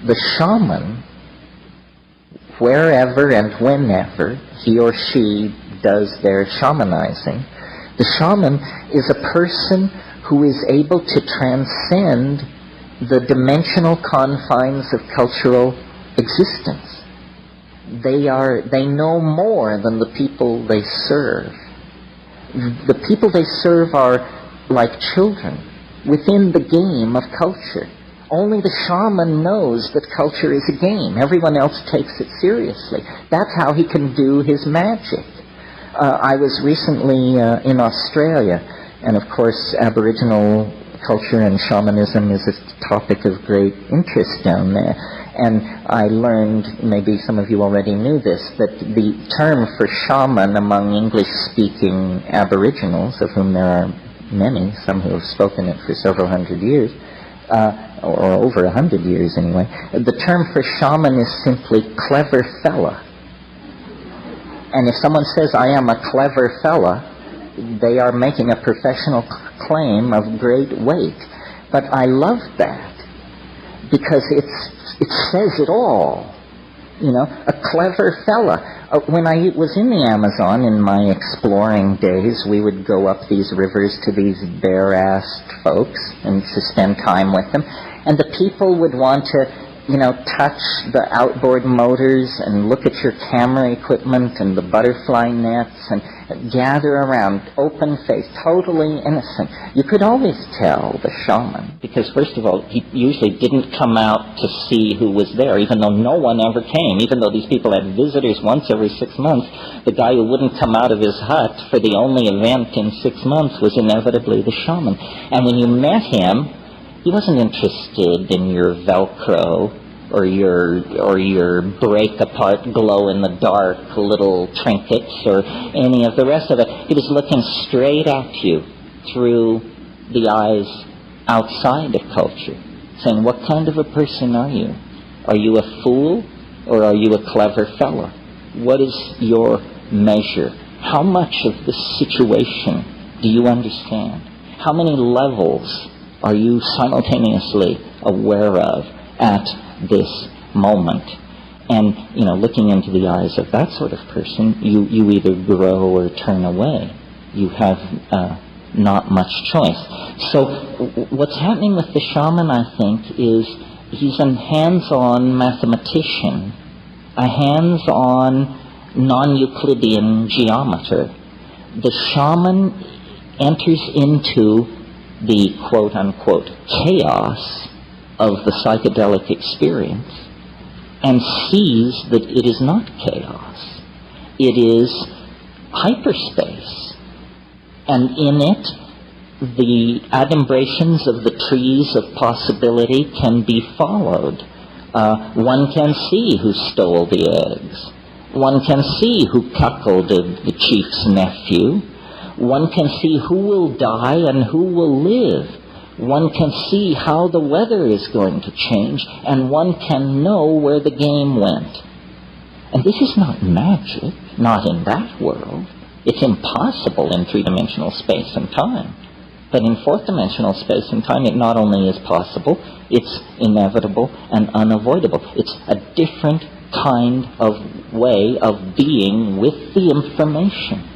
The shaman, wherever and whenever he or she does their shamanizing, the shaman is a person who is able to transcend the dimensional confines of cultural existence. They know more than the people they serve. The people they serve are like children within the game of culture. Only the shaman knows that culture is a game. Everyone else takes it seriously. That's how he can do his magic. I was recently in Australia, and of course Aboriginal culture and shamanism is a topic of great interest down there. And I learned, maybe some of you already knew this, that the term for shaman among English-speaking Aboriginals, of whom there are many, some who have spoken it for several hundred years, or over 100 years anyway, the term for shaman is simply clever fella. And if someone says, I am a clever fella, they are making a professional claim of great weight. But I love that, because it says it all. You know, a clever fella. When I was in the Amazon in my exploring days, we would go up these rivers to these bare-assed folks and to spend time with them. And the people would want to, touch the outboard motors and look at your camera equipment and the butterfly nets and gather around, open-faced, totally innocent. You could always tell the shaman, because first of all, he usually didn't come out to see who was there, even though no one ever came. Even though these people had visitors once every 6 months, the guy who wouldn't come out of his hut for the only event in 6 months was inevitably the shaman. And when you met him, he wasn't interested in your Velcro or your break-apart, glow-in-the-dark little trinkets or any of the rest of it. He was looking straight at you through the eyes outside of culture, saying, what kind of a person are you? Are you a fool or are you a clever fella? What is your measure? How much of the situation do you understand? How many levels are you simultaneously aware of at this moment? And, looking into the eyes of that sort of person, you either grow or turn away. You have not much choice. So what's happening with the shaman, I think, is he's a hands-on mathematician, a hands-on non-Euclidean geometer. The shaman enters into the quote-unquote chaos of the psychedelic experience and sees that it is not chaos. It is hyperspace. And in it, the adumbrations of the trees of possibility can be followed. One can see who stole the eggs. One can see who cuckolded the chief's nephew. One can see who will die and who will live. One can see how the weather is going to change, and one can know where the game went. And this is not magic, not in that world. It's impossible in three-dimensional space and time. But in fourth-dimensional space and time, it not only is possible, it's inevitable and unavoidable. It's a different kind of way of being with the information.